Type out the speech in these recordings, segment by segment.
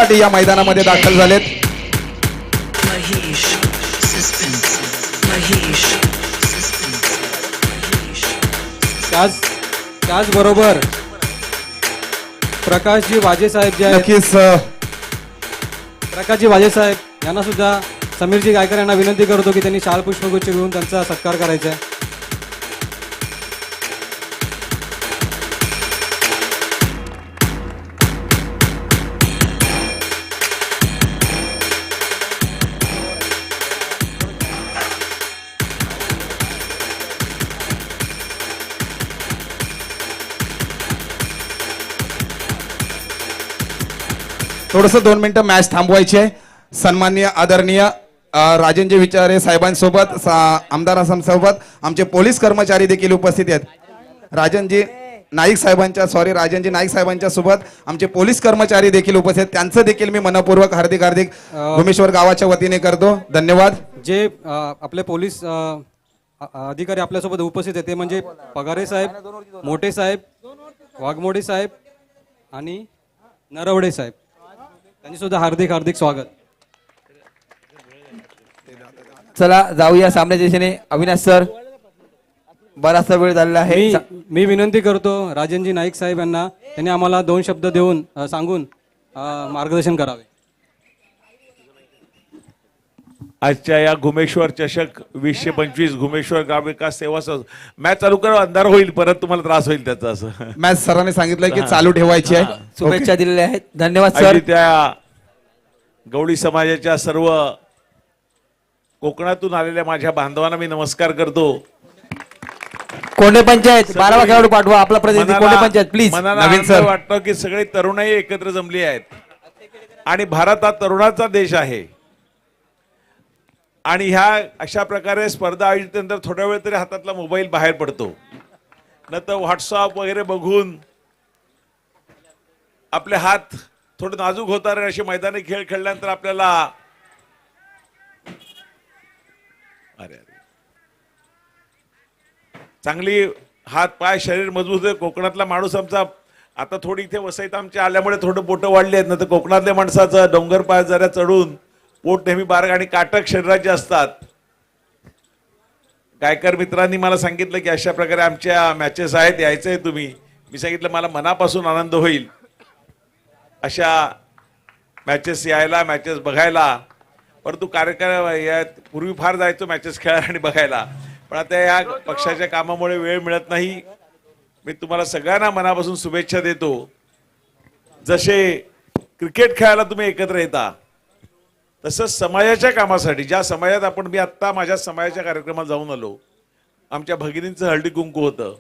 साठी या मैदानामध्ये दाखल झालेत. त्याचबरोबर प्रकाशजी वाजे साहेब जे आहेत, नक्कीच प्रकाशजी वाजे साहेब यांना सुद्धा समीरजी गायकर यांना विनंती करतो की त्यांनी शाल पुष्पगुच्छ घेऊन त्यांचा सत्कार करायचा आहे. थोडस 2 मिनिटं मॅच थांबवायची आहे. सन्माननीय आदरणीय राजेंद्र विचारे साहेबांसोबत आमदारांसोबत आमचे पोलीस कर्मचारी देखील उपस्थित आहेत. राजनजी नाईक साहेबांच्या सोबत आमचे पोलीस कर्मचारी देखील उपस्थित आहेत. त्यांचं देखील मी मनपूर्वक हार्दिक भूमेश्वर गावाच्या वतीने करतो. धन्यवाद. जे आपले पोलीस अधिकारी आपल्यासोबत उपस्थित आहेत ते म्हणजे पगारे साहेब, मोठे साहेब, वाघमोडे साहेब आणि नरवडे साहेब, त्यांनी सुद्धा हार्दिक स्वागत. चला जाऊया सामन्याच्या दिशेने. अविनाश सर, बराचसा वेळ झालेला आहे. मी विनंती करतो राजेंद्र नाईक साहेब यांना, त्यांनी आम्हाला 2 शब्द देऊन सांगून मार्गदर्शन करावे. आजच्या या घुमेश्वर चषक 2025 घुमेश्वर ग्राम विकास सेवा मॅच चालू करा, अंधार होईल, परत तुम्हाला त्रास होईल त्याचा. असं मॅच सरांनी सांगितलंय की चालू ठेवायची आहे. शुभेच्छा दिलेल्या आहेत. धन्यवाद सर. त्या गवळी समाजाच्या सर्व कोकणातून आलेल्या माझ्या बांधवांना मी नमस्कार करतो. कोंडे पंचायत 12वा खेळाडू पाठवा आपला प्रतिनिधी. कोंडे पंचायत प्लीज. नवीन सर, वाटतं की सगळे तरुणाई एकत्र जमली आहेत आणि भारत हा तरुणाचा देश आहे आणि ह्या अशा प्रकारे स्पर्धा आयोजित थोड्या वेळ तरी हातातला मोबाईल बाहेर पडतो, न तर व्हॉट्सअप वगैरे बघून आपले हात थोडे नाजूक होतात. आणि असे मैदानी खेळ खेळल्यानंतर आपल्याला चांगली हात पाय शरीर मजबूत आहे. कोकणातला माणूस आमचा आता थोडी इथे वसईत आमच्या आल्यामुळे थोडं पोटं वाढली आहेत, ना तर कोकणातल्या माणसाचं डोंगर पाय जरा चढून पोट नेहमी बारक आणि काटक शरीराचे असतात. गायकर मित्रांनी मला सांगितलं की अशा प्रकारे आमच्या मॅचेस आहेत, यायचंय तुम्ही. मी सांगितलं मला मनापासून आनंद होईल अशा मॅचेस यायला, मॅचेस बघायला. परंतु कार्यक्रम या पूर्वी फार जायचो मॅचेस खेळायला आणि बघायला, पण आता या पक्षाच्या कामामुळे वेळ मिळत नाही. मी तुम्हाला सगळ्यांना मनापासून शुभेच्छा देतो. जसे क्रिकेट खेळायला तुम्ही एकत्र येता, तसंच समाजाच्या कामासाठी ज्या समाजात मी आत्ता माझ्या समाजाच्या कार्यक्रमात जाऊन आलो, आमच्या भगिनींचं हळदी कुंकू होतं.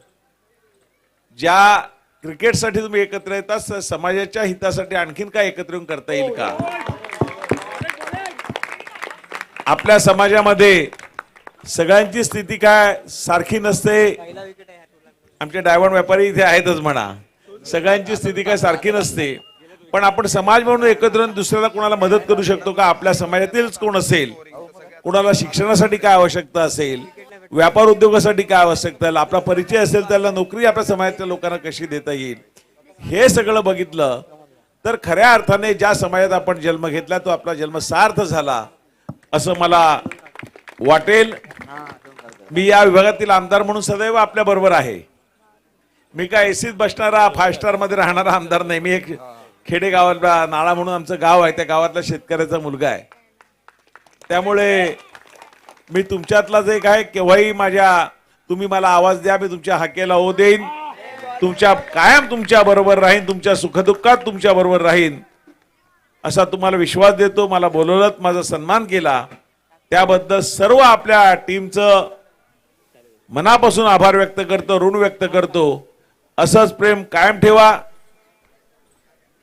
ज्या क्रिकेटसाठी तुम्ही एकत्र येता, समाजाच्या हितासाठी आणखीन काय एकत्र येऊन करता येईल का? आपल्या समाजामध्ये सगळ्यांची स्थिती काय सारखी नसते. आमचे डायमंड व्यापारी इथे आहेतच म्हणा, सगळ्यांची स्थिती काय सारखी नसते. पण आपण समाज म्हणून एकत्र दुसऱ्याला कोणाला मदत करू शकतो का? आपल्या समाजातीलच कोण असेल, कोणाला शिक्षणासाठी काय आवश्यकता असेल, व्यापार उद्योगासाठी काय आवश्यकता आहे, आपला परिचय असेल त्याला नोकरी आपल्या समाजातल्या लोकांना कशी देता येईल, हे सगळं बघितलं तर खऱ्या अर्थाने ज्या समाजात आपण जन्म घेतला तो आपला जन्म सार्थ झाला असं मला वाटेल. मी या विभागातील आमदार म्हणून सदैव आपल्या बरोबर आहे. मी काय एसीत बसणारा 5 स्टार मध्ये राहणारा आमदार नाही. मी एक खेडेगावातला नाळा म्हणून आमचं गाव आहे, त्या गावातला शेतकऱ्याचा मुलगा आहे. त्यामुळे मी तुमच्यातलाच एक आहे. केव्हाही तुम्ही मला आवाज द्या, मी तुमच्या हाकेला हो देईन. कायम तुमच्या बरोबर राहीन, तुमच्या सुखदुःखात तुमच्या बरोबर राहीन असा तुम्हाला विश्वास देतो. मला बोलवलं, माझा सन्मान केला, त्याबद्दल सर्व आपल्या टीमचं मनापासून आभार व्यक्त करतो, ऋण व्यक्त करतो. असंच प्रेम कायम ठेवा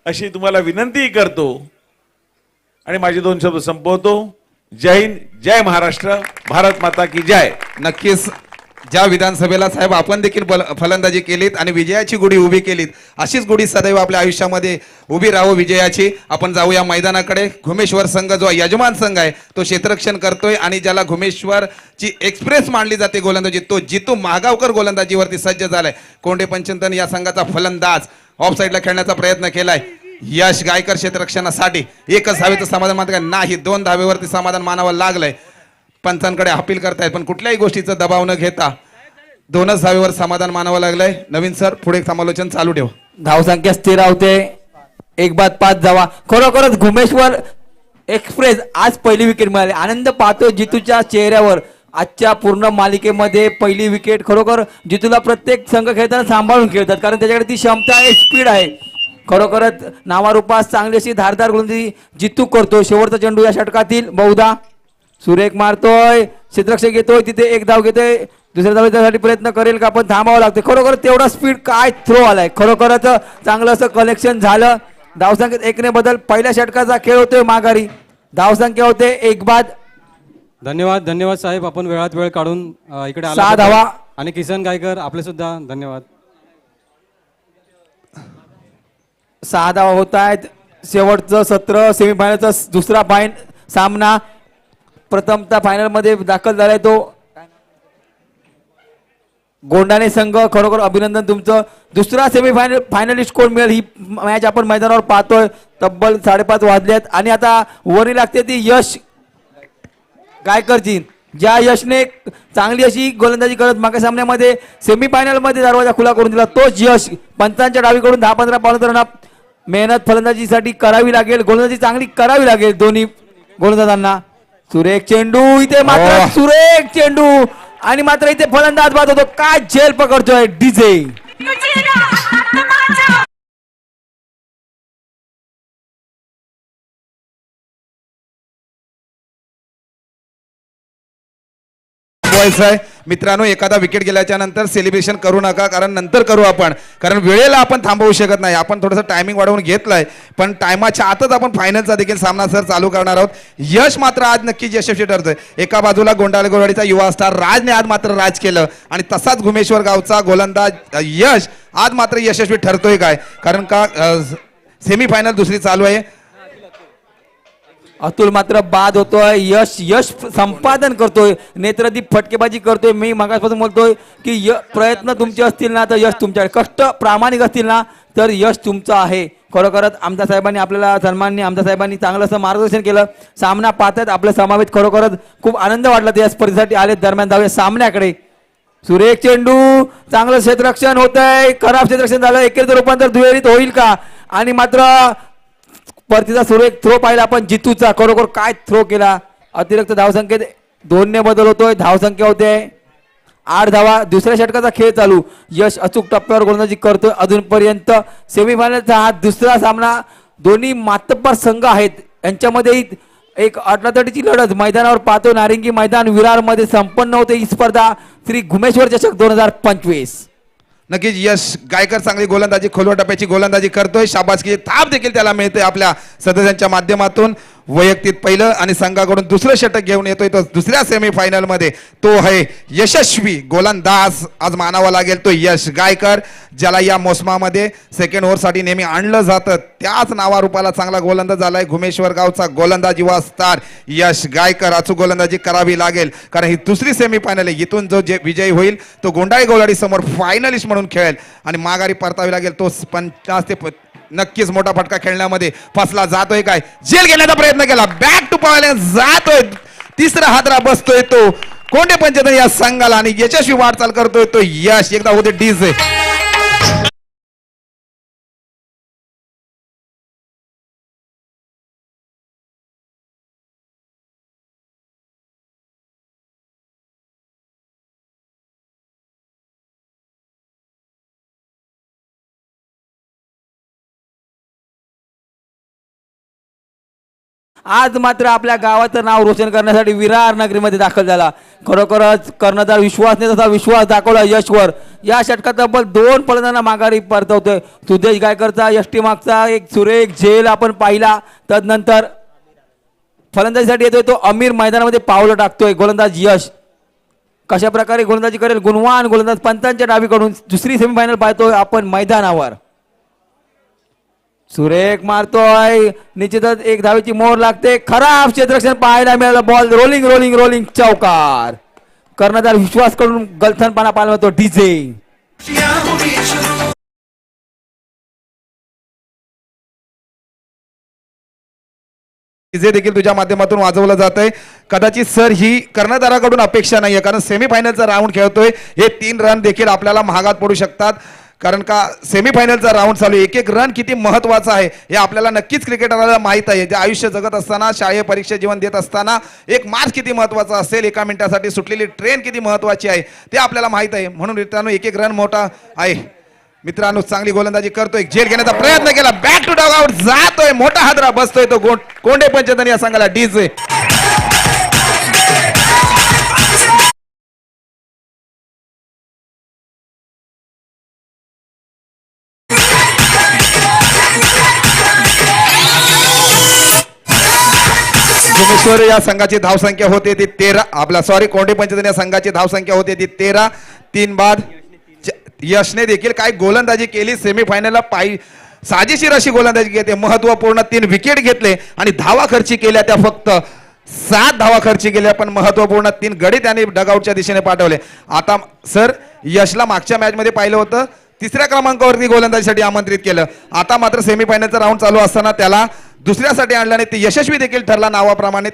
अशी तुम्हाला विनंती करतो आणि माझे 2 शब्द संपवतो. जय हिंद, जय महाराष्ट्र, भारत माता की जय. नक्कीच ज्या विधानसभेला साहेब आपण देखील फलंदाजी केलीत आणि विजयाची गुढी उभी केलीत, अशीच गुढी सदैव आपल्या आयुष्यामध्ये उभी राहो विजयाची. आपण जाऊया मैदानाकडे. घुमेश्वर संघ जो यजमान संघ आहे तो क्षेत्ररक्षण करतोय आणि ज्याला घुमेश्वरची एक्सप्रेस मानली जाते गोलंदाजी, तो जितू महागावकर गोलंदाजीवरती सज्ज झालाय. कोंडे पंचंतन या संघाचा फलंदाज ऑफ साईडला खेळण्याचा प्रयत्न केलाय. यश गायकर क्षेत्ररक्षणासाठी एकच धावेचं समाधान मात्र नाही, 2 धावेवरती समाधान मानावं लागलंय. पंचांकडे अपील करतायत पण कुठल्याही गोष्टीचा दबाव न घेता 2च धावेवर समाधान मानावं लागलंय. नवीन सर पुढे समालोचन चालू ठेव. धावसंख्या स्थिर राहते. 1-5 धावा. खरोखरच घुमेश्वर एक्सप्रेस आज पहिली विकेट मिळाली. आनंद पाहतो जितूच्या चेहऱ्यावर. आजच्या पूर्ण मालिकेमध्ये पहिली विकेट. खरोखर जितूला प्रत्येक संघ खेळताना सांभाळून खेळतात कारण त्याच्याकडे ती क्षमता आहे, स्पीड आहे. खरोखरच नावारूपास चांगली अशी धारदार गोलंदाजी जितू करतो. शेवटचा चेंडू या षटकातील बहुधा सुरेख मारतोय, क्षेत्ररक्षक घेतोय, तिथे एक धाव घेतोय, दुसऱ्या धावेसाठी प्रयत्न करेल का पण थांबावं लागते. खरोखर तेवढा स्पीड काय थ्रो आलाय. खरोखरच चांगलं असं कलेक्शन झालं. धावसंख्येत 1 बदल. पहिल्या षटकाचा खेळ होतोय माघारी. धावसंख्या होते 1-बाद. धन्यवाद साहेब, आपण वेळात वेळ काढून इकडे 6 धावा. आणि किसन गायकर आपले सुद्धा धन्यवाद. 6 धावा होत आहेत. शेवटचं सत्र सेमीफायनलचा दुसरा सामना प्रथमतः फायनल मध्ये दाखल झालाय तो गोंडाणे संघ. खरोखर अभिनंदन तुमचं. दुसरा सेमीफायनल फायनलिस्ट कोण मिळेल ही मॅच आपण मैदानावर पाहतोय. तब्बल 5:30 वाजलेत आणि आता वरी लागते ती यश गायकरची. ज्या यशने चांगली अशी गोलंदाजी करत मागे सामन्यामध्ये सेमीफायनल मध्ये दरवाजा खुला करून दिला तोच यश. पंचांच्या डावीकडून 10-15 पावलं मेहनत फलंदाजीसाठी करावी लागेल. गोलंदाजी चांगली करावी लागेल दोन्ही गोलंदाजांना. सुरेख चेंडू इथे मात्र सुरेख चेंडू आणि मात्र इथे फलंदाज बाद होतो. काय झेल पकडतोय डीजे. मित्रांनो, एखादा विकेट गेल्याच्या नंतर सेलिब्रेशन करू नका कारण नंतर करू आपण, कारण वेळेला आपण थांबवू शकत नाही. आपण थोडंसं टायमिंग वाढवून घेतलंय पण टायमाच्या आतच आपण फायनलचा देखील सामना सर चालू करणार आहोत. यश मात्र आज नक्कीच यशस्वी ठरतोय. एका बाजूला गोंडाळे गोरवाडीचा युवा स्टार राजने आज मात्र राज केलं आणि तसाच घुमेश्वर गावचा गोलंदाज यश आज मात्र यशस्वी ठरतोय काय, कारण का सेमीफायनल दुसरी चालू आहे. अतुल मात्र बाद होतोय. यश संपादन करतोय, नेत्रदीप फटकेबाजी करतोय. मी मागासपासून बोलतोय की प्रयत्न तुमचे असतील ना तर यश तुमच्याकडे, कष्ट प्रामाणिक असतील ना तर यश तुमचं आहे. खरोखरच आमदार साहेबांनी आपल्याला सन्माननीय आमदार साहेबांनी चांगलं असं मार्गदर्शन केलं. सामना पाहतात आपल्या समावेत. खरोखरच खूप आनंद वाटला ते या स्पर्धेसाठी आले. दरम्यान जाऊया सामन्याकडे. सुरेख चेंडू, चांगलं क्षेत्ररक्षण होत आहे. खराब क्षेत्ररक्षण झालं. एकेरीचं रूपांतर दुहेरीत होईल का आणि मात्र परतीचा सुरेख थ्रो पाहिला आपण जितूचा. खरोखर काय थ्रो केला. अतिरिक्त धावसंख्येत 2 बदल होतोय. धावसंख्या होते 8 धावा. दुसऱ्या षटकाचा खेळ चालू. यश अचूक टप्प्यावर गोलंदाजी करतोय अजूनपर्यंत. सेमीफायनलचा हा दुसरा सामना. दोन्ही मातब्बर संघ आहेत. यांच्यामध्ये एक अटलातटीची लढत मैदानावर पाहतो. नारिंगी मैदान विरार मध्ये संपन्न होते ही स्पर्धा. श्री घुमेश्वर चषक 2025. नक्कीच यश गायकर चांगली गोलंदाजी, खोलवर टप्प्याची गोलंदाजी करतोय. शाबासकी थाप देखील त्याला मिळते आपल्या सदस्यांच्या माध्यमातून. वैयक्तिक पहिलं आणि संघाकडून दुसरं षटक घेऊन येतोय तो दुसऱ्या सेमीफायनल मध्ये. तो आहे यशस्वी गोलंदाज आज मानावा लागेल तो यश गायकर, ज्याला या मोसमामध्ये सेकंड ओव्हरसाठी नेहमी आणलं जातं. त्याच नावारूपाला चांगला गोलंदाज झालाय घुमेश्वर गावचा गोलंदाज युवा स्टार यश गायकर. अचूक गोलंदाजी करावी लागेल कारण ही दुसरी सेमीफायनल आहे. इथून जो विजयी होईल तो गोंडाळे गोलाडी समोर फायनलिस्ट म्हणून खेळेल आणि माघारी परतावी लागेल. तो 50 ते नक्कीच मोठा फटका खेळण्यामध्ये फसला जातोय. काय जेल घेण्याचा प्रयत्न केला, बॅक टू पॉवर जातोय. तिसरा हादरा बसतोय तो कोंडे पंचतन या संघाला आणि यशस्वी वाटचाल करतोय तो यश. एकदा होते डीजे. आज मात्र आपल्या गावाचं नाव रोशन करण्यासाठी विरार नगरीमध्ये दाखल झाला. खरोखरच कर्णधार विश्वासने तसा विश्वास दाखवला यशवर. या षटकात तब्बल 2 फलंदाजांना माघारी परतवतोय. सुदेश गायकरचा यष्टी मागचा एक सुरेख झेल आपण पाहिला. तदनंतर फलंदाजीसाठी येतोय तो अमीर. मैदानामध्ये पावलं टाकतोय गोलंदाज यश. कशा प्रकारे गोलंदाजी करेल गुणवान गोलंदाज पंचांच्या डावीकडून. दुसरी सेमीफायनल पाहतोय आपण मैदानावर. सुरेख मारतोय, निश्चितच 1 धावेची मोहर लागते. खराब क्षेत्ररक्षण पाहायला मिळालं. बॉल रोलिंग रोलिंग रोलिंग चौकार. कर्णधार विश्वास कडून गलथनपणा पाहिला होतो डीजे. जे देखील तुझ्या माध्यमातून वाजवलं जात आहे. कदाचित सर ही कर्णधाराकडून अपेक्षा नाहीये, कारण सेमीफायनलचा राऊंड खेळतोय. हे 3 रन देखील आपल्याला महागात पडू शकतात, कारण का सेमीफायनलचा राऊंड चालू आहे. एक एक रन किती महत्वाचा आहे हे आपल्याला नक्कीच क्रिकेटरला माहित आहे. जे आयुष्य जगत असताना, शाळेय परीक्षा जीवन देत असताना एक मार्च किती महत्वाचा असेल, एका मिनिटासाठी सुटलेली ट्रेन किती महत्वाची आहे ते आपल्याला माहित आहे. म्हणून मित्रांनो एक एक रन मोठा आहे. मित्रांनो चांगली गोलंदाजी करतोय, झेल घेण्याचा प्रयत्न केला, बॅक टू डॉग आउट जातोय, मोठा हादरा बसतोय तो कोंडे पंचतन या संघाला डीजे. भुवनेश्वर या संघाची धावसंख्या होते ती 13. आपला सॉरी कोंडे पंचतन या संघाची धावसंख्या होते ती 13. 3 बाद. यशने देखील काय गोलंदाजी केली सेमीफायनलला. साजेशीर अशी गोलंदाजी घेते, महत्वपूर्ण 3 विकेट घेतले आणि धावा खर्ची केल्या त्या फक्त 7 धावा खर्ची केल्या, पण महत्वपूर्ण 3 गडी त्याने डगआउटच्या दिशेने पाठवले. आता सर यशला मागच्या मॅच मध्ये पाहिलं होतं, 3ऱ्या क्रमांकावरती गोलंदाजीसाठी आमंत्रित केलं. आता मात्र सेमीफायनलचा राऊंड चालू असताना त्याला दुसऱ्यासाठी आणल्याने ते यशस्वी देखील ठरला. नावाप्रमाणे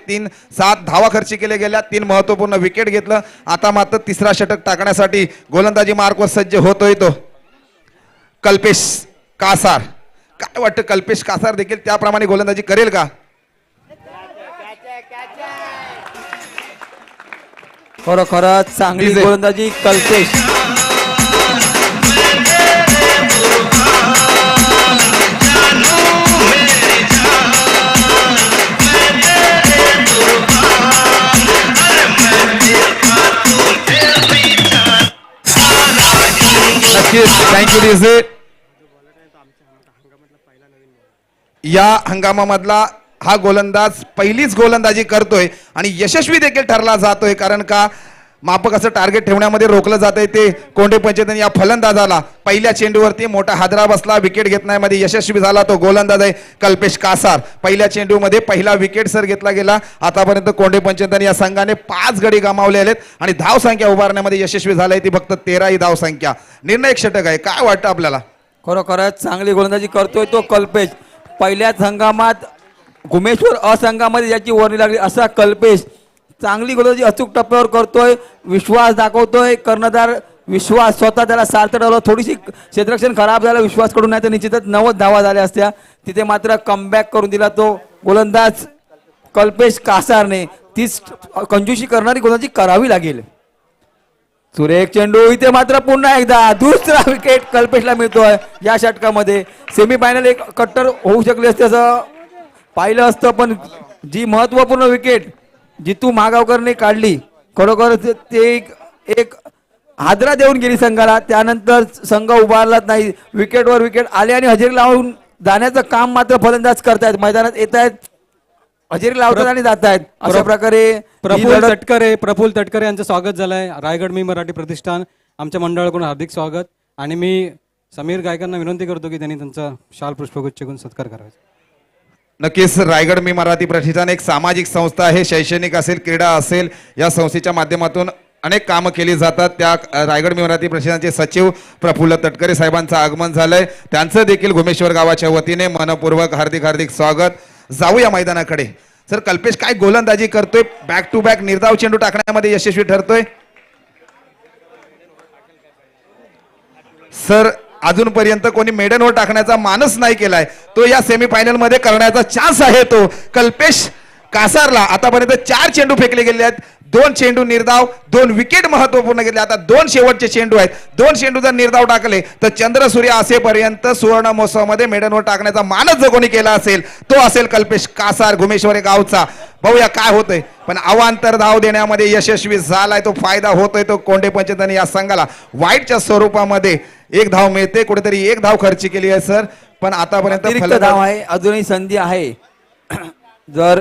7 धावा खर्ची केल्या गेल्या, 3 महत्वपूर्ण विकेट घेतलं. आता मात्र 3रा षटक टाकण्यासाठी गोलंदाजी मार्कवर सज्ज होतोय तो कल्पेश कासार. काय वाटतं, कल्पेश कासार देखील त्याप्रमाणे गोलंदाजी करेल का? खरोखरच चांगली डीजे. गोलंदाजी कल्पेश. नक्कीच थँक्यू डीजे. या हंगामामधला हा गोलंदाज पहिलीच गोलंदाजी करतोय आणि यशस्वी देखील ठरला जातोय, कारण का मापक असं टार्गेट ठेवण्यामध्ये रोखलं जातंय ते कोंडे पंचतन या फलंदाजाला. पहिल्या चेंडूवरती मोठा हादरा बसला, विकेट घेण्यामध्ये यशस्वी झाला तो गोलंदाज आहे कल्पेश कासार. पहिल्या चेंडूमध्ये पहिला विकेट सर घेतला गेला. आतापर्यंत कोंडे पंचतन या संघाने 5 गडी गमावले आहेत आणि धावसंख्या उभारण्यामध्ये यशस्वी झालाय ती फक्त 13 ही धावसंख्या. निर्णायक षटक आहे. काय वाटतं आपल्याला? खरोखरच चांगली गोलंदाजी करतोय तो कल्पेश. पहिल्याच हंगामात घुमेश्वर असंघामध्ये ज्याची वर्णी लागली असा कल्पेश चांगली गोलंदाजी अचूक टप्प्यावर करतोय, विश्वास दाखवतोय. कर्णधार विश्वास स्वतः त्याला सार्थ ठरवलं. थोडीशी क्षेत्ररक्षण खराब झालं विश्वास कडून, नाही तर निश्चितच 90 धावा झाल्या असत्या. तिथे मात्र कमबॅक करून दिला तो गोलंदाज कल्पेश कासारने. तीच कंजूशी करणारी गोलंदाजी करावी लागेल. सुरेख चेंडू, इथे मात्र पुन्हा एकदा दुसरा विकेट कल्पेशला मिळतोय या षटकामध्ये. सेमीफायनल एक कट्टर होऊ शकले असते असं पाहिलं असतं, पण जी महत्वपूर्ण विकेट जितू महागावकरने काढली, खरोखर ते एक हादरा देऊन गेली संघाला. त्यानंतर संघ उभारलाच नाही, विकेटवर विकेट आले आणि हजेरी लावून जाण्याचं काम मात्र फलंदाज करतायत. मैदानात येत आहेत, हजेरी लावतात आणि जात आहेत. अशा प्रकारे प्रफुल्ल तटकरे यांचं स्वागत झालंय. रायगड मी मराठी प्रतिष्ठान आमच्या मंडळाकडून हार्दिक स्वागत. आणि मी समीर गायकांना विनंती करतो की त्यांनी त्यांचा शाल पुष्पगुच्छ घेऊन सत्कार करायचा. नक्कीच रायगड मी मराठी प्रतिष्ठान एक सामाजिक संस्था आहे. शैक्षणिक असेल, क्रीडा असेल, या संस्थेच्या माध्यमातून अनेक कामं केली जातात. त्या रायगड मी मराठी प्रतिष्ठानचे सचिव प्रफुल्ल तटकरे साहेबांचं आगमन झालंय. त्यांचं देखील घुमेश्वर गावाच्या वतीने मनपूर्वक हार्दिक हार्दिक स्वागत. जाऊया मैदानाकडे. सर कल्पेश काय गोलंदाजी करतोय, बॅक टू बॅक निर्धाव चेंडू टाकण्यामध्ये यशस्वी ठरतोय. सर अजूनपर्यंत कोणी मेडनवर टाकण्याचा मानस नाही केलाय, तो या सेमीफायनल मध्ये करण्याचा चान्स आहे तो कल्पेश कासारला. आतापर्यंत 4 चेंडू फेकले गेले आहेत, 2 चेंडू निर्धाव, 2 विकेट महत्वपूर्ण घेतले. आता 2 शेवटचे चेंडू आहेत. 2 चेंडू जर निर्धाव टाकले तर चंद्र सूर्य असेपर्यंत सुवर्ण महोत्सवामध्ये मेडनवर टाकण्याचा मानस जो कोणी केला असेल तो असेल कल्पेश कासार, घुमेश्वर गावचा. बघूया काय होतंय, पण अवांतर धाव देण्यामध्ये यशस्वी झालाय तो. फायदा होतोय तो कोंडे पंचतन या संघाला. वाईटच्या स्वरूपामध्ये 1 धाव मिळते, कुठेतरी 1 धाव खर्ची केली आहे सर, पण आतापर्यंत अतिरिक्त धाव आहे, अजूनही संधी आहे. जर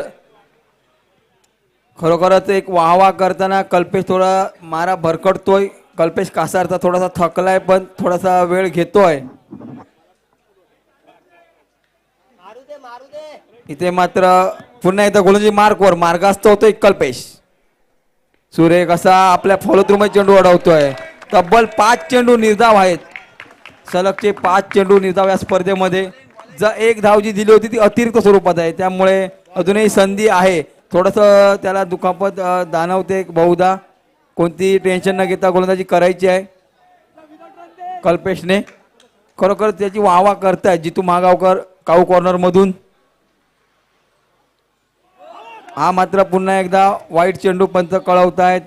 खरोखरच एक वाहवा करताना कल्पेश थोडा मारा भरकटतोय. कल्पेश कासारचा थोडासा थकलाय, पण थोडासा वेळ घेतोय. इथे मात्र पुन्हा एकदा गोलंदाजी मार्कवर मार्गास्त होतोय कल्पेश. सुरेख असा आपल्या फॉलोथ्रू चेंडू अडवतोय. तब्बल 5 चेंडू निर्धाव आहेत, सलगचे 5 चेंडू निर्धाव या स्पर्धेमध्ये. 1 धाव जी दिली होती ती अतिरिक्त स्वरूपात आहे, त्यामुळे अजूनही संधी आहे. थोडंसं त्याला दुखापत जाणवते बहुधा. कोणती टेन्शन न घेता गोलंदाजी करायची आहे कल्पेशने. खरोखर त्याची वाहवा करतायत जितू महागावकर काऊ कॉर्नर मधून. हा मात्र पुन्हा एकदा वाईट चेंडू पंच कळवतायत.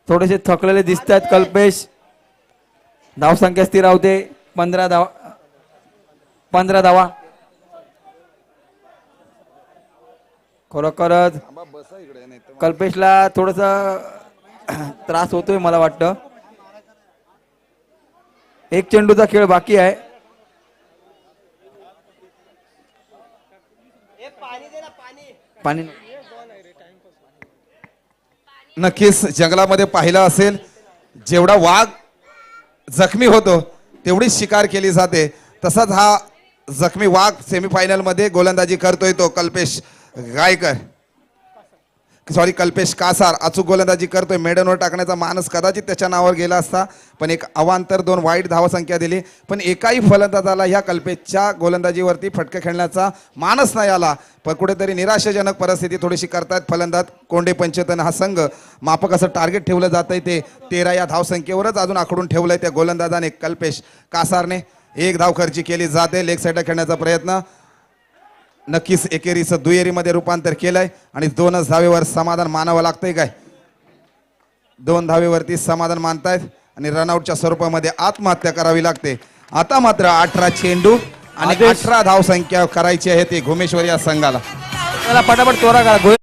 थोडेसे थकलेले दिसत आहेत कल्पेश. धावसंख्या स्थिर राहते 15 धावा. खरोखरच कल्पेशला थोडस त्रास होतोय मला वाटतं. एक चेंडूचा खेळ बाकी आहे. पाणी नक्कीच जंगलामध्ये पाहिलं असेल, जेवढा वाघ जखमी होतो तेवढीच शिकार केली जाते. तसाच हा जखमी वाघ सेमीफायनल मध्ये गोलंदाजी करतोय तो कल्पेश गायकर, सॉरी कल्पेश कासार अचूक गोलंदाजी करतोय. मेडनवर टाकण्याचा मानस कदाचित त्याच्या नावावर गेला असता, पण एक अवांतर 2 वाईट धावसंख्या दिली. पण एकाही फलंदाजाला ह्या कल्पेशच्या गोलंदाजीवरती फटके खेळण्याचा मानस नाही आला. पण कुठेतरी निराशाजनक परिस्थिती थोडीशी करतायत फलंदाज कोंडे पंचतन हा संघ. मापक असं टार्गेट ठेवलं जातंय ते 13 या धावसंख्येवरच अजून आखडून ठेवलंय त्या गोलंदाजाने कल्पेश कासारने. 1 धाव खर्ची केली जाते. लेग साईडला खेळण्याचा प्रयत्न नक्कीच एकेरीचं दुहेरीमध्ये रूपांतर केलंय आणि 2च धावेवर समाधान मानावं लागतंय. काय 2 धावेवरती समाधान मानतायत आणि रनआउटच्या स्वरूपामध्ये आत्महत्या करावी लागते. आता मात्र 18 चेंडू आणि 18 धावसंख्या करायची आहे ती घुमेश्वर या संघाला. त्याला पटापट तोरा करा.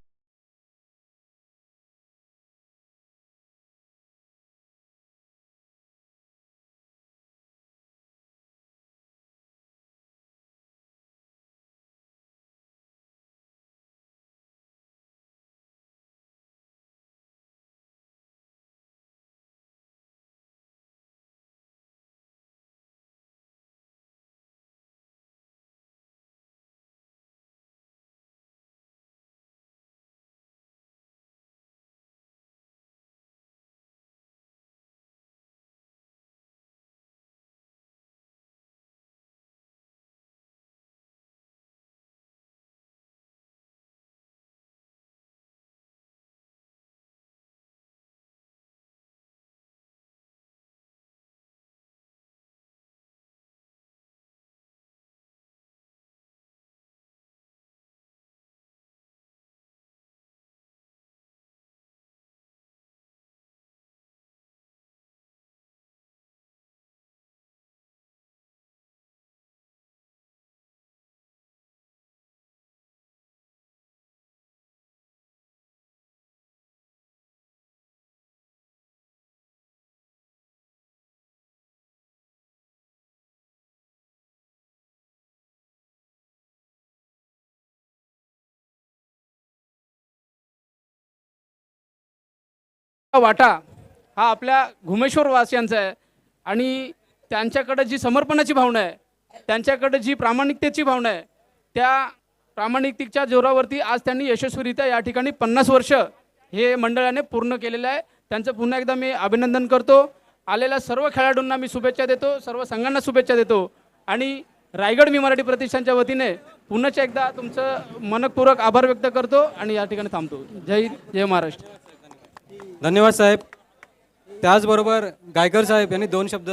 वाटा हा आपल्या घुमेश्वर वासियांचा आहे आणि त्यांच्याकडे जी समर्पणाची भावना आहे, त्यांच्याकडे जी प्रामाणिकतेची भावना आहे, त्या प्रामाणिकतेच्या जोरावरती आज त्यांनी यशस्वीरित्या या ठिकाणी 50 वर्ष हे मंडळाने पूर्ण केलेलं आहे. त्यांचं पुन्हा एकदा मी अभिनंदन करतो. आलेल्या सर्व खेळाडूंना मी शुभेच्छा देतो, सर्व संघांना शुभेच्छा देतो आणि रायगड मी मराठी प्रतिष्ठानच्या वतीने पुन्हा एकदा तुमचं मनपूर्वक आभार व्यक्त करतो आणि या ठिकाणी थांबतो. जय हिंद, जय महाराष्ट्र. धन्यवाद साहेब. त्याचबरोबर गायकर साहेब यांनी 2 शब्द.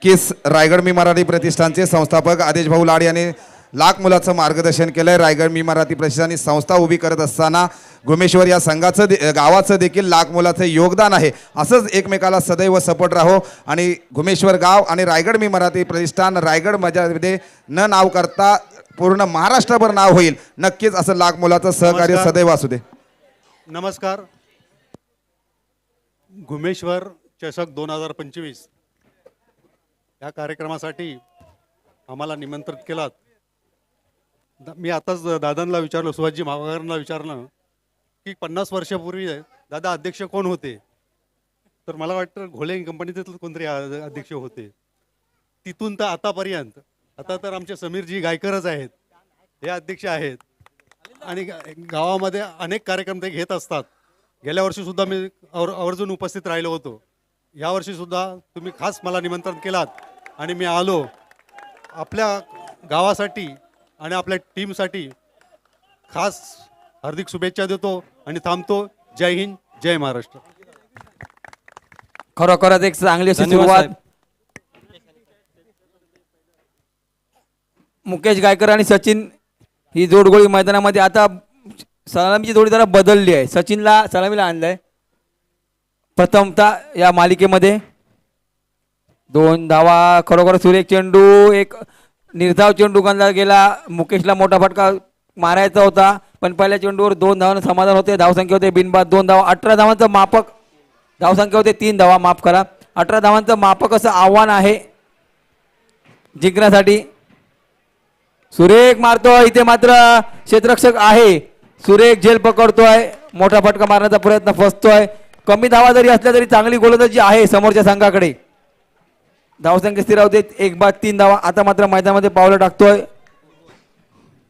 केस रायगड मी मराठी प्रतिष्ठानचे संस्थापक आदेश भाऊ लाड यांनी लाख मुलाचं मार्गदर्शन केलंय. रायगड मी मराठी प्रतिष्ठान ही संस्था उभी करत असताना घुमेश्वर या संघाचं गावाचं देखील लाख मुलाचं योगदान आहे. असंच एकमेकाला सदैव सपोर्ट राहो आणि घुमेश्वर गाव आणि रायगड मी मराठी प्रतिष्ठान रायगड मध्ये न नाव करता पूर्ण महाराष्ट्रभर नाव होईल. नक्कीच असं लाख मुलाचं सहकार्य नमस्कार. सदैव असू दे. नमस्कार. घुमेश्वर चषक 2025 या कार्यक्रमासाठी आम्हाला निमंत्रित केलात. मी आताच दादांना विचारलं, सुभाषजी महागावकरांना विचारलं की 50 वर्षापूर्वी दादा अध्यक्ष कोण होते, तर मला वाटतं घोळे कंपनीचे कोणतरी अध्यक्ष होते. तिथून तर आतापर्यंत आता तर आमचे समीरजी गायकरच आहेत, हे अध्यक्ष आहेत आणि गावामध्ये अनेक कार्यक्रम ते घेत असतात. गेल्या वर्षीसुद्धा मी आवर्जून उपस्थित राहिलो होतो. यावर्षीसुद्धा तुम्ही खास मला निमंत्रण केलात आणि मी आलो. आपल्या गावासाठी आणि आपल्या टीमसाठी खास हार्दिक शुभेच्छा देतो आणि थांबतो. जय हिंद, जय महाराष्ट्र. खरोखरच एक चांगली अशी धन्यवाद सुरुवात साहेब. मुकेश गायकर आणि सचिन ही जोडगोळी मैदानामध्ये. आता सलामीची जोडी जरा बदलली आहे. सचिनला सलामीला आणलंय प्रथमतः या मालिकेमध्ये. 2 धावा. खरोखर सुरेख चेंडू, एक निर्धाव चेंडू गंधा गेला. मुकेशला मोठा फटका मारायचा होता पण पहिल्या चेंडूवर 2 धावांना समाधान होते. धावसंख्या होते बिनबाद 2 धावा. 18 धावांचं मापक धावसंख्या होते 3 धावा, माफ करा. 18 धावांचं मापक असं आव्हान आहे जिंकण्यासाठी. सुरेख मारतोय इथे, मात्र क्षेत्ररक्षक आहे. सुरेख झेल पकडतोय, मोठा फटका मारण्याचा प्रयत्न फसतोय. कमी धावा जरी असल्या तरी चांगली गोलंदाजी आहे समोरच्या संघाकडे. धावसंख्या स्थिरावते 1-3 धावा. आता मात्र मैदानामध्ये पावलं टाकतोय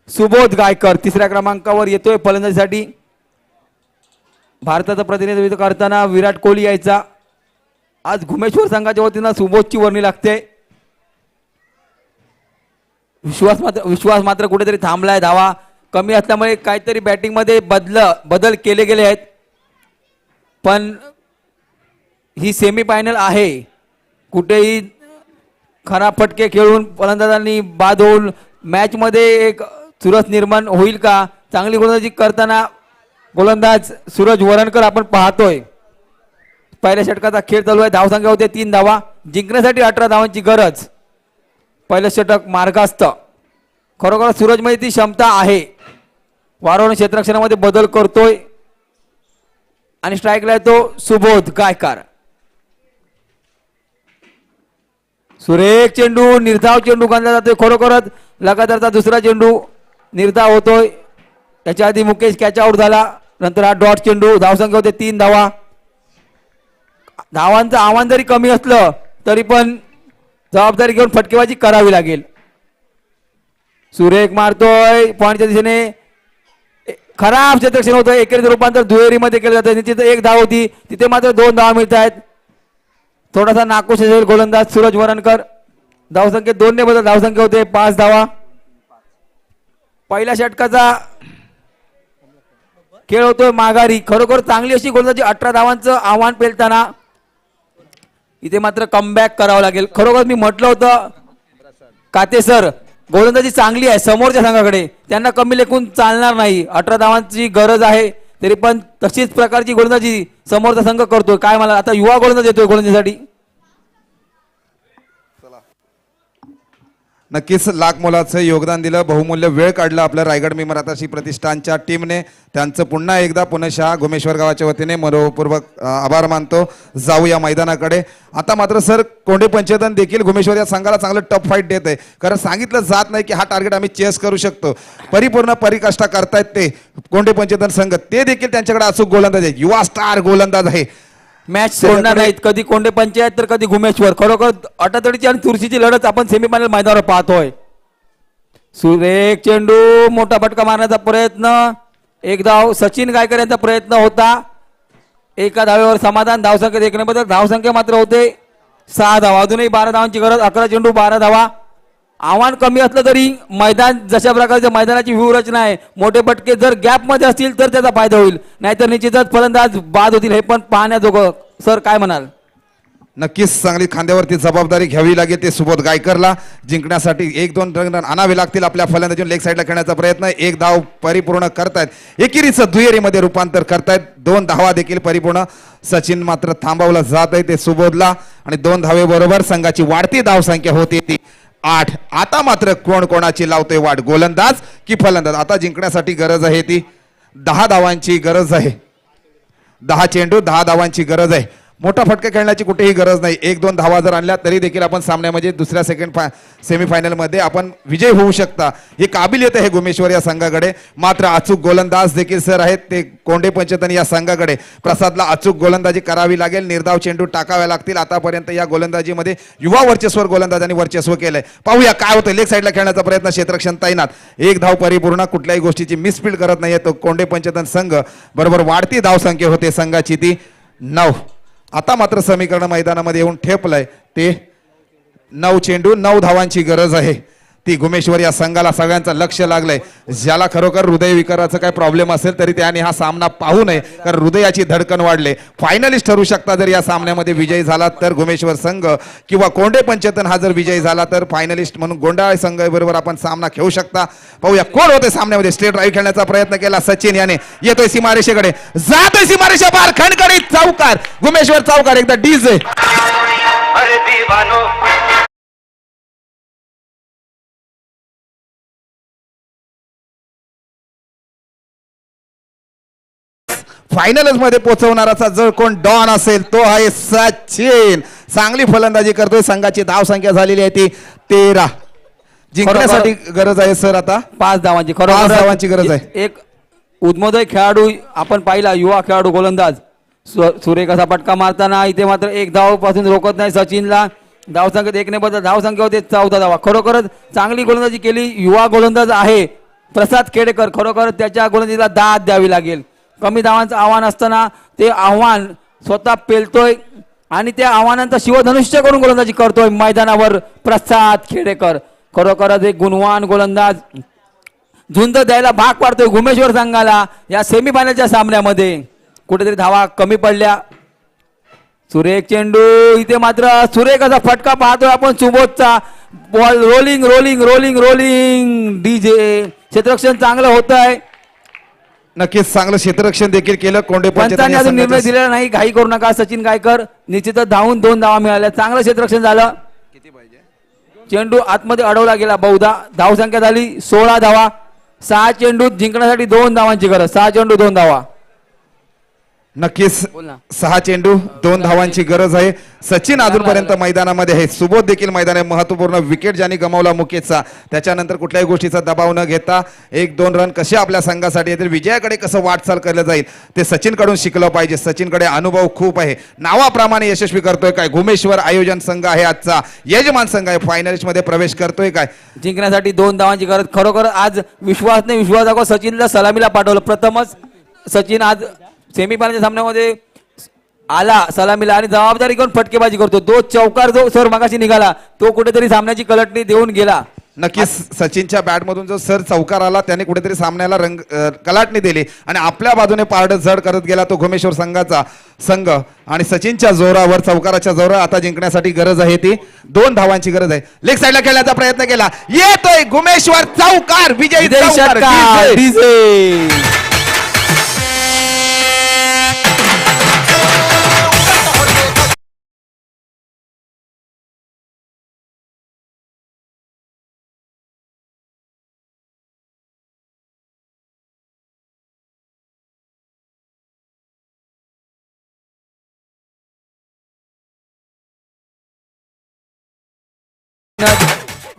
सुबोध गायकर. 3ऱ्या क्रमांकावर येतोय फलंदाजीसाठी. भारताचं प्रतिनिधित्व करताना विराट कोहली यायचा. आज घुमेश्वर संघाच्या वतीनं सुबोधची वर्णी लागते. विश्वास मात्र कुठेतरी थांबलाय. धावा कमी असल्यामुळे काहीतरी बॅटिंगमध्ये बदल केले गेले आहेत. पण ही सेमीफायनल आहे. कुठेही खराब फटके खेळून फलंदाजांनी बाद होऊन मॅचमध्ये एक चुरस निर्माण होईल का? चांगली गोलंदाजी करताना गोलंदाज सूरज वरणकर आपण पाहतोय. पहिल्या षटकाचा खेळ चालू आहे. धावसंख्या होते 3 धावा. जिंकण्यासाठी 18 धावांची गरज. पहिलं षटक मार्गास्त. खरोखर सूरजमध्ये ती क्षमता आहे. वारंवार क्षेत्ररक्षणामध्ये बदल करतोय आणि स्ट्राईकला येतो सुबोध गायकर. सुरेख चेंडू, निर्धाव चेंडू गणला जातोय. खरोखरच लगातारचा दुसरा चेंडू निर्धाव होतोय. त्याच्या आधी मुकेश कॅच आउट झाला. नंतर हा डॉट चेंडू. धावसंख्या होते 3 धावा. धावांचं आव्हान जरी कमी असलं तरी पण जबाबदारी घेऊन फटकेबाजी करावी लागेल. सुरेख मारतोय पॉईंटच्या दिशेने. खराब क्षेत्ररक्षण होतं. एकेरीचं रूपांतर दुहेरीमध्ये केलं जातं. निश्चित 1 धाव होती, तिथे मात्र 2 धावा मिळत आहेत. थोडासा नाखुश असेल गोलंदाज सूरज वरणकर. धावसंख्येत 2 ने बदल. धावसंख्या होते 5 धावा. पहिल्या षटकाचा खेळ होतोय माघारी. खरोखर चांगली अशी गोलंदाजी 18 धावांचं आव्हान पेलताना इथे मात्र कमबॅक करावं लागेल. खरोखर मी म्हटलं होतं काते सर, गोलंदाजी चांगली आहे समोरच्या संघाकडे, त्यांना कमी लेखून चालणार नाही. 18 धावांची गरज आहे तरी पण तशीच प्रकारची गोलंदाजी समोरचा संघ करतोय. काय मला आता युवा गोलंदाज येतोय गोलंदाजीसाठी. नक्कीच लाख मोलाचं योगदान दिलं, बहुमूल्य वेळ काढला आपल्या रायगड मी मराठाशी प्रतिष्ठानच्या टीमने. त्यांचं पुन्हा एकदा पुनशः घुमेश्वर गावाच्या वतीने मनोपूर्वक आभार मानतो. जाऊया मैदानाकडे. आता मात्र सर कोंडे पंचेतन देखील घुमेश्वर या संघाला चांगलं टफ फाईट देत आहे. कारण सांगितलं जात नाही की हा टार्गेट आम्ही चेस करू शकतो. परिपूर्ण परिकाष्ठा करतायत ते कोंडे पंचेतन संघ. ते देखील त्यांच्याकडे अचूक गोलंदाज आहे, युवा स्टार गोलंदाज आहे. मॅच सोडणार नाहीत. कधी कोंडे पंचायत तर कधी घुमेश्वर. खरोखर अटातडीची आणि चुरशीची लढत आपण सेमीफायनल मैदानावर पाहतोय. सुरेख चेंडू, मोठा फटका मारण्याचा प्रयत्न. 1 धाव. सचिन गायकर यांचा प्रयत्न होता. 1 धावेवर समाधान. धावसंख्येत 1 ने बदल. धावसंख्या मात्र होते 6 धावा. अजूनही 12 धावांची गरज. 11 चेंडू 12 धावा. आव्हान कमी असलं तरी मैदान जशा प्रकारच्या मैदानाची व्यूहरचना आहे, मोठे फटके जर गॅप मध्ये असतील तर त्याचा फायदा होईल, नाहीतर निश्चितच फलंदाज बाद होतील. हे पण पाहण्याजोगं. सर काय म्हणाल? नक्कीच चांगली खांद्यावरती जबाबदारी घ्यावी लागेल ते सुबोध गायकरला. जिंकण्यासाठी 1-2 रन आणावे लागतील आपल्या फलंदाजीतून. लेग साईडला खेळण्याचा प्रयत्न. 1 धाव परिपूर्ण करतायत. एकेरीचं दुहेरीमध्ये रूपांतर करतायत. 2 धावा देखील परिपूर्ण. सचिन मात्र थांबवलं जात आहे ते सुबोधला आणि 2 धावेबरोबर संघाची वाढती धावसंख्या होती ती 8. आता मात्र कोण कोणाची लावतोय वाट, गोलंदाज की फलंदाज? आता जिंकण्यासाठी गरज आहे ती 10 धावांची गरज आहे. 10 चेंडू 10 धावांची गरज आहे. मोठा फटका खेळण्याची कुठेही गरज नाही. 1-2 धावा जर आणल्या तरी देखील आपण सामन्यामध्ये दुसऱ्या सेमीफायनलमध्ये आपण विजय होऊ शकता. ही काबिलियत आहे घुमेश्वर या संघाकडे. मात्र अचूक गोलंदाज देखील सर आहेत ते कोंडे पंचेतन या संघाकडे. प्रसादला अचूक गोलंदाजी करावी लागेल. निर्धाव चेंडू टाकावे लागतील. आतापर्यंत या गोलंदाजीमध्ये युवा वर्चस्वर गोलंदाजांनी वर्चस्व केलंय. पाहूया काय होतं. लेग साईडला खेळण्याचा प्रयत्न. क्षेत्ररक्षण तैनात. 1 धाव परिपूर्ण. कुठल्याही गोष्टीची मिसफील्ड करत नाहीये तो कोंडे पंचेतन संघ. बरोबर वाढती धावसंख्या होते संघाची ती 9. आता मात्र समीकरण मैदानामध्ये येऊन ठेपलंय ते 9 चेंडू 9 धावांची गरज आहे. ती गुमेश्वर या संघाला सगळ्यांचं लक्ष लागलंय. ज्याला खरोखर हृदयविकाराचा काय प्रॉब्लेम असेल तरी त्याने हा सामना पाहू नये, कारण हृदयाची धडकन वाढले. फायनलिस्ट ठरू शकता जर या सामन्यामध्ये विजयी झाला तर गुमेश्वर संघ, किंवा कोंडे पंचतन हा जर विजयी झाला तर फायनलिस्ट म्हणून गोंडाळे संघ बरोबर आपण सामना खेळू शकता. पाहूया कोण होते सामन्यामध्ये. स्ट्रेट ड्राईव्ह खेळण्याचा प्रयत्न केला सचिन याने, येतोय सीमारेषेकडे, जातोय सीमारेषा पार, खणखणीत चौकार, गुमेश्वर चौकार, एकदा डीजे. फायनलच मध्ये पोहोचवणाराचा जर कोण डॉन असेल तो आहे सचिन. चांगली फलंदाजी करतोय. संघाची धाव संख्या झालेली आहे ती 13. जिंकण्यासाठी गरज आहे सर आता 5 धावांची. 5 धावांची गरज आहे. एक उद्मोदय खेळाडू आपण पाहिला, युवा खेळाडू गोलंदाज सुरेख असा फटका मारताना इथे मात्र 1 धाव पासून रोकत नाही सचिनला. धाव संख्येत 1 ने बदल धाव संख्या होते 14 धावा. खरोखरच चांगली गोलंदाजी केली. युवा गोलंदाज आहे प्रसाद खेडेकर, खरोखर त्याच्या गोलंदाजीला दाद द्यावी लागेल. कमी धावांचं आव्हान असताना ते आव्हान स्वतः पेलतोय आणि त्या आव्हानांचा शिवधनुष्य करून गोलंदाजी करतोय मैदानावर प्रसाद खेडेकर. खरोखरच एक गुणवान गोलंदाज झुंज द्यायला भाग पाडतोय गुमेश्वर संघाला या सेमीफायनलच्या सामन्यामध्ये. कुठेतरी धावा कमी पडल्या. सुरेख चेंडू, इथे मात्र सुरेख असा फटका पाहतोय आपण सुबोधचा. Ball rolling rolling rolling rolling. DJ क्षेत्ररक्षण चांगलं होत आहे. नक्कीच चांगलं क्षेत्ररक्षण देखील केलं. कोंडे पंचांनी अजून निर्णय दिलेला नाही, घाई करू नका. सचिन गायकर निश्चितच धावून 2 धावा मिळाल्या. चांगलं क्षेत्ररक्षण झालं. चेंडू आतमध्ये अडवला गेला बहुधा. धाव संख्या झाली 16 धावा. 6 चेंडू जिंकण्यासाठी 2 धावांची गरज. 6 चेंडू 2 धावा. नक्कीच 6 चेंडू 2 धावांची गरज आहे. सचिन अजूनपर्यंत मैदानामध्ये आहे. सुबोध देखील मैदान आहे. महत्वपूर्ण विकेट ज्यांनी गमावला मुकेशचा, त्याच्यानंतर कुठल्याही गोष्टीचा दबाव न घेता 1-2 रन कसे आपल्या संघासाठी येतील, विजयाकडे कसं वाटचाल केलं जाईल ते सचिन कडून शिकलं पाहिजे. सचिनकडे अनुभव खूप आहे. नावाप्रमाणे यशस्वी करतोय काय. गुमेश्वर आयोजन संघ आहे आजचा यजमान संघ आहे. फायनलिस्ट मध्ये प्रवेश करतोय काय. जिंकण्यासाठी 2 धावांची गरज. खरोखर आज विश्वास दाखवा सचिनला सलामीला पाठवलं. प्रथमच सचिन आज सेमीफायनलच्या सामन्यामध्ये आला सलामीला आणि जबाबदारी घेऊन फटकेबाजी करतो. तो चौकार जो सर मगाशी निघाला तो कुठेतरी सामन्याची कलटणी देऊन गेला. नक्कीच सचिनच्या बॅटमधून जो सर चौकार आला त्याने कुठेतरी सामन्याला कलाटणी दिली आणि आपल्या बाजूने पारड जड करत गेला तो गुमेश्वर संघाचा संघ. आणि सचिनच्या जोरावर, चौकाराच्या जोरावर आता जिंकण्यासाठी गरज आहे ती 2 धावांची गरज आहे. लेग साईडला खेळण्याचा प्रयत्न केला, येतोय गुमेश्वर चौकार, विजयी चौकार. डीजे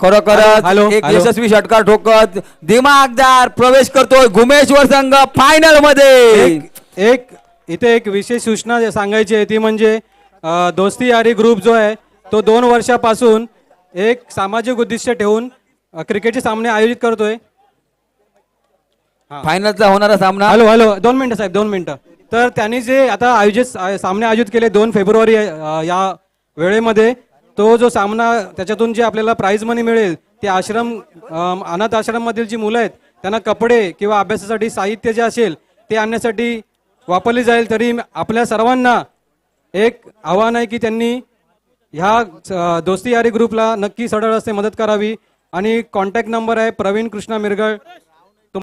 खरोखरच हॅलो, एक हॅलो. यशस्वी षटकार ठोकत दिमागदार प्रवेश करतोय गुमेश्वर संघ फायनल मध्ये. एक इथे एक विशेष सूचना सांगायची आहे ती म्हणजे दोस्ती यारी ग्रुप जो आहे तो 2 वर्षापासून एक सामाजिक उद्दिष्ट ठेवून क्रिकेटचे सामने आयोजित करतोय. फायनलचा होणारा सामना. हॅलो हॅलो 2 मिनिटं साहेब 2 मिनिटं. तर त्यांनी जे आता सामने आयोजित केले 2 फेब्रुवारी या वेळेमध्ये, तो जो सामना त्याच्यातून जे आपल्याला प्राइज मनी मिळेल ते आश्रम अनाथ आश्रममधील जी मुलं आहेत त्यांना कपडे किंवा अभ्यासासाठी साहित्य जे असेल ते आणण्यासाठी वापरली जाईल. तरी आपल्या सर्वांना एक आव्हान आहे की त्यांनी ह्या दोस्ती यारी ग्रुपला नक्की सढळ असते मदत करावी. आणि कॉन्टॅक्ट नंबर आहे प्रवीण कृष्णा मिरगळ